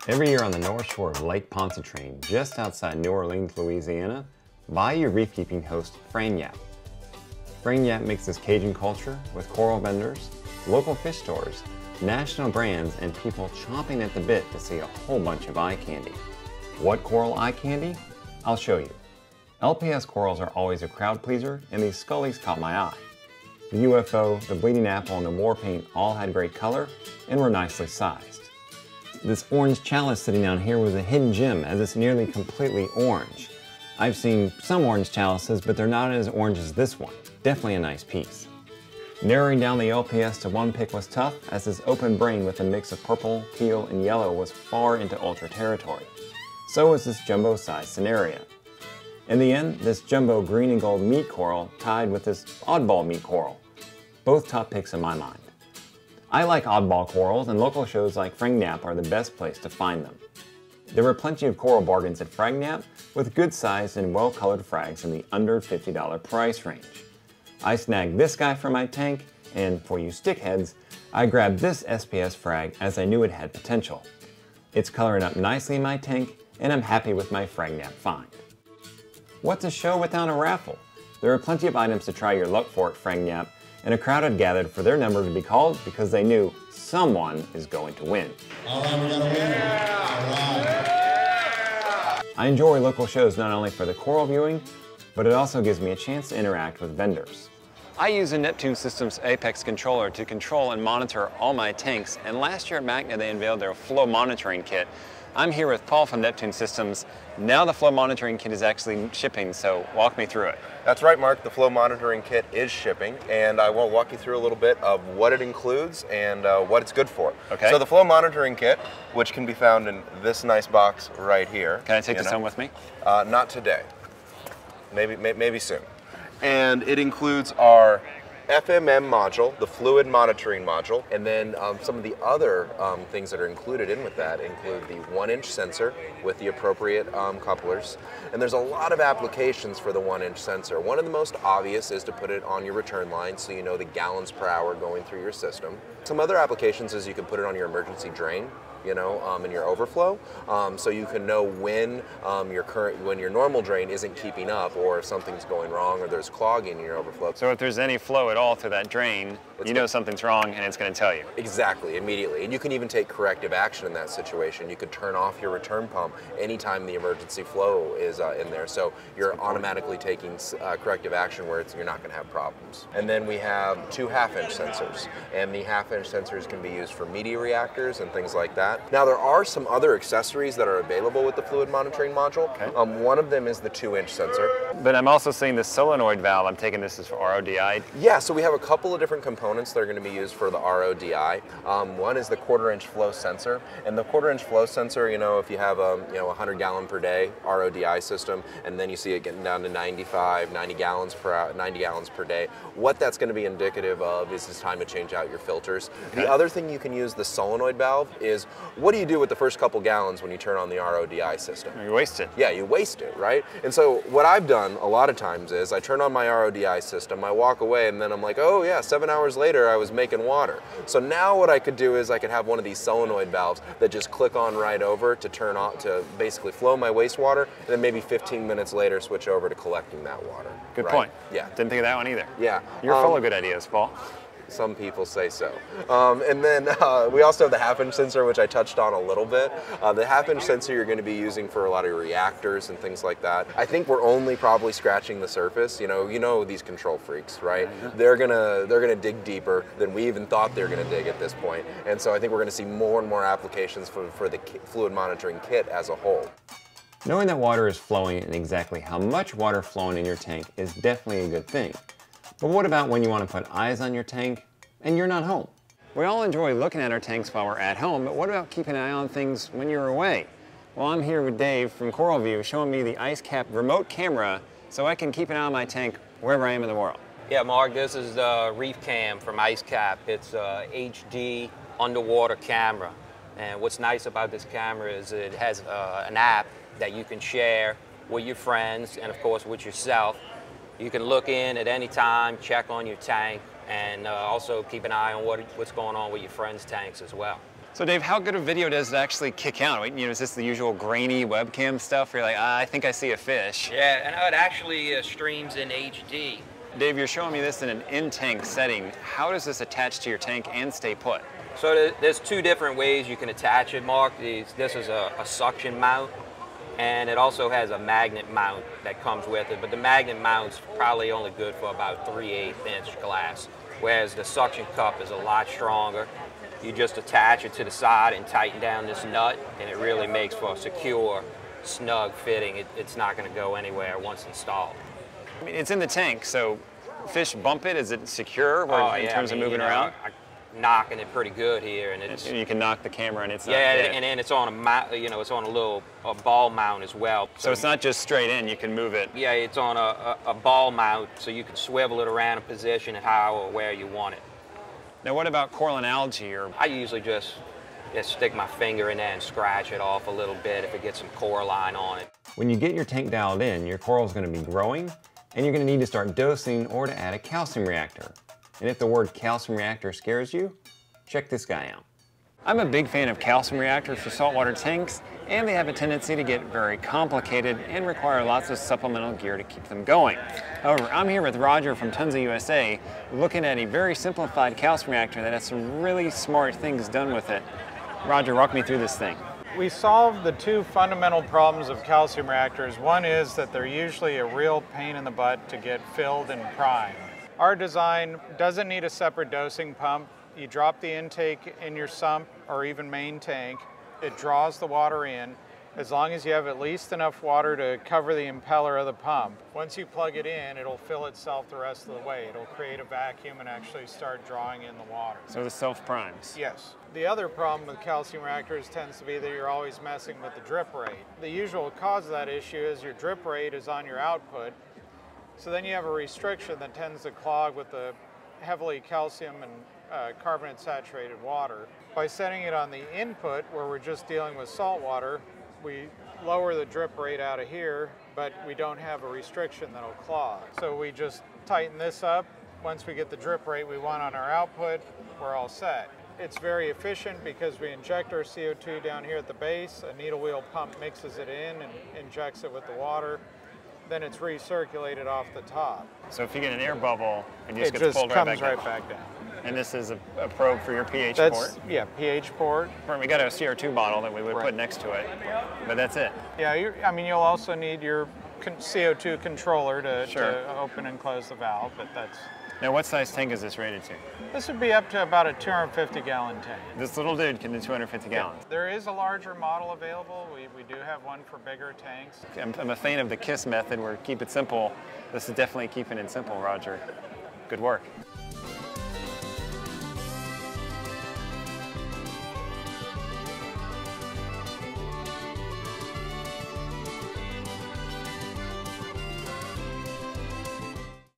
Every year on the north shore of Lake Pontchartrain, just outside New Orleans, Louisiana, Bayou reef-keeping host Fragniappe. Fragniappe mixes Cajun culture with coral vendors, local fish stores, national brands, and people chomping at the bit to see a whole bunch of eye candy. What coral eye candy? I'll show you. LPS corals are always a crowd pleaser, and these scullies caught my eye. The UFO, the bleeding apple, and the war paint all had great color and were nicely sized. This orange chalice sitting down here was a hidden gem, as it's nearly completely orange. I've seen some orange chalices, but they're not as orange as this one. Definitely a nice piece. Narrowing down the LPS to one pick was tough, as this open brain with a mix of purple, teal, and yellow was far into ultra territory. So was this jumbo-sized Scenaria. In the end, this jumbo green and gold meat coral tied with this oddball meat coral. Both top picks in my mind. I like oddball corals, and local shows like Fragniappe are the best place to find them. There were plenty of coral bargains at Fragniappe, with good-sized and well-colored frags in the under $50 price range. I snagged this guy for my tank, and for you stickheads, I grabbed this SPS frag as I knew it had potential. It's coloring up nicely in my tank, and I'm happy with my Fragniappe find. What's a show without a raffle? There are plenty of items to try your luck for at Fragniappe, and a crowd had gathered for their number to be called because they knew someone is going to win. All right, we got a winner. All right. I enjoy local shows not only for the coral viewing, but it also gives me a chance to interact with vendors. I use a Neptune Systems Apex controller to control and monitor all my tanks, and last year at MACNA they unveiled their flow monitoring kit. I'm here with Paul from Neptune Systems. Now the flow monitoring kit is actually shipping, so walk me through it. That's right, Mark. The flow monitoring kit is shipping, and I will walk you through a little bit of what it includes and what it's good for. Okay. So the flow monitoring kit, which can be found in this nice box right here. Can I take this home with me? Not today. Maybe soon. And it includes our FMM module, the fluid monitoring module, and then some of the other things that are included in with that include the 1-inch sensor with the appropriate couplers. And there's a lot of applications for the 1-inch sensor. One of the most obvious is to put it on your return line so you know the gallons per hour going through your system. Some other applications is you can put it on your emergency drain, you know, in your overflow, so you can know when your normal drain isn't keeping up, or if something's going wrong, or there's clogging in your overflow. So if there's any flow at all through that drain, you know something's wrong, and it's going to tell you. Exactly, immediately. And you can even take corrective action in that situation. You could turn off your return pump anytime the emergency flow is in there, so you're automatically taking corrective action where you're not going to have problems. And then we have 2 half-inch sensors, and the half-inch sensors can be used for media reactors and things like that. Now there are some other accessories that are available with the fluid monitoring module. Okay. One of them is the 2-inch sensor. But I'm also seeing the solenoid valve. I'm taking this as for RODI. Yeah, so we have a couple of different components that are going to be used for the RODI. One is the 1/4-inch flow sensor, and the 1/4-inch flow sensor, you know, if you have a 100 gallon per day RODI system, and then you see it getting down to 90 gallons per day, what that's going to be indicative of is it's time to change out your filters. Okay. The other thing you can use the solenoid valve is, what do you do with the first couple gallons when you turn on the RODI system? You waste it. Yeah, you waste it, right? And so what I've done a lot of times is I turn on my RODI system, I walk away, and then I'm like, oh yeah, 7 hours later I was making water. So now what I could do is I could have one of these solenoid valves that just click on right over to turn on, to basically flow my wastewater, and then maybe 15 minutes later switch over to collecting that water. Good point. Yeah. Didn't think of that one either. Yeah. You're full of good ideas, Paul. Some people say so. And then we also have the half-inch sensor, which I touched on a little bit. The half-inch sensor you're going to be using for a lot of your reactors and things like that. I think we're only probably scratching the surface. You know these control freaks, right? They're gonna dig deeper than we even thought they were going to dig at this point. And so I think we're going to see more and more applications for the fluid monitoring kit as a whole. Knowing that water is flowing and exactly how much water flowing in your tank is definitely a good thing. But what about when you want to put eyes on your tank and you're not home? We all enjoy looking at our tanks while we're at home, but what about keeping an eye on things when you're away? Well, I'm here with Dave from CoralView showing me the IceCap remote camera so I can keep an eye on my tank wherever I am in the world. Yeah, Mark, this is the Reef Cam from IceCap. It's a HD underwater camera. And what's nice about this camera is it has an app that you can share with your friends and, of course, with yourself. You can look in at any time, check on your tank, and also keep an eye on what's going on with your friends' tanks as well. So Dave, how good a video does it actually kick out? You know, is this the usual grainy webcam stuff where you're like, I think I see a fish? Yeah, and it actually streams in HD. Dave, you're showing me this in an in-tank setting. How does this attach to your tank and stay put? So there's two different ways you can attach it, Mark. This is a suction mount, and it also has a magnet mount that comes with it, but the magnet mount's probably only good for about 3/8 inch glass, whereas the suction cup is a lot stronger. You just attach it to the side and tighten down this nut, and it really makes for a secure, snug fitting. It's not going to go anywhere once installed. I mean, it's in the tank, so fish bump it. Is it secure in terms of moving around? I'm knocking it pretty good here, and it's. And you can knock the camera, and it's not and then it's on it's on a ball mount as well. So it's not just straight in. You can move it. Yeah, it's on a ball mount, so you can swivel it around and position it how or where you want it. Now, what about coral and algae? I usually just stick my finger in there and scratch it off a little bit if it gets some coralline on it. When you get your tank dialed in, your coral is going to be growing, and you're going to need to start dosing or to add a calcium reactor. And if the word calcium reactor scares you, check this guy out. I'm a big fan of calcium reactors for saltwater tanks, and they have a tendency to get very complicated and require lots of supplemental gear to keep them going. However, I'm here with Roger from Tons of USA looking at a very simplified calcium reactor that has some really smart things done with it. Roger, walk me through this thing. We solved the two fundamental problems of calcium reactors. One is that they're usually a real pain in the butt to get filled and primed. Our design doesn't need a separate dosing pump. You drop the intake in your sump or even main tank. It draws the water in as long as you have at least enough water to cover the impeller of the pump. Once you plug it in, it'll fill itself the rest of the way. It'll create a vacuum and actually start drawing in the water. So this self-primes? Yes. The other problem with calcium reactors tends to be that you're always messing with the drip rate. The usual cause of that issue is your drip rate is on your output, so then you have a restriction that tends to clog with the heavily calcium and carbonate saturated water. By setting it on the input, where we're just dealing with salt water, we lower the drip rate out of here, but we don't have a restriction that'll clog. So we just tighten this up. Once we get the drip rate we want on our output, we're all set. It's very efficient because we inject our CO2 down here at the base. A needle wheel pump mixes it in and injects it with the water. Then it's recirculated off the top. So if you get an air bubble, it just gets pulled right back down. It just comes right back down. And this is a probe for your pH port? Yeah, pH port. We got a CR2 bottle that we would put next to it, but that's it. Yeah, I mean, you'll also need your CO2 controller to open and close the valve, but that's... Now, what size tank is this rated to? This would be up to about a 250-gallon tank. This little dude can do 250 gallons. There is a larger model available. We do have one for bigger tanks. I'm a fan of the KISS method where keep it simple. This is definitely keeping it simple, Roger. Good work.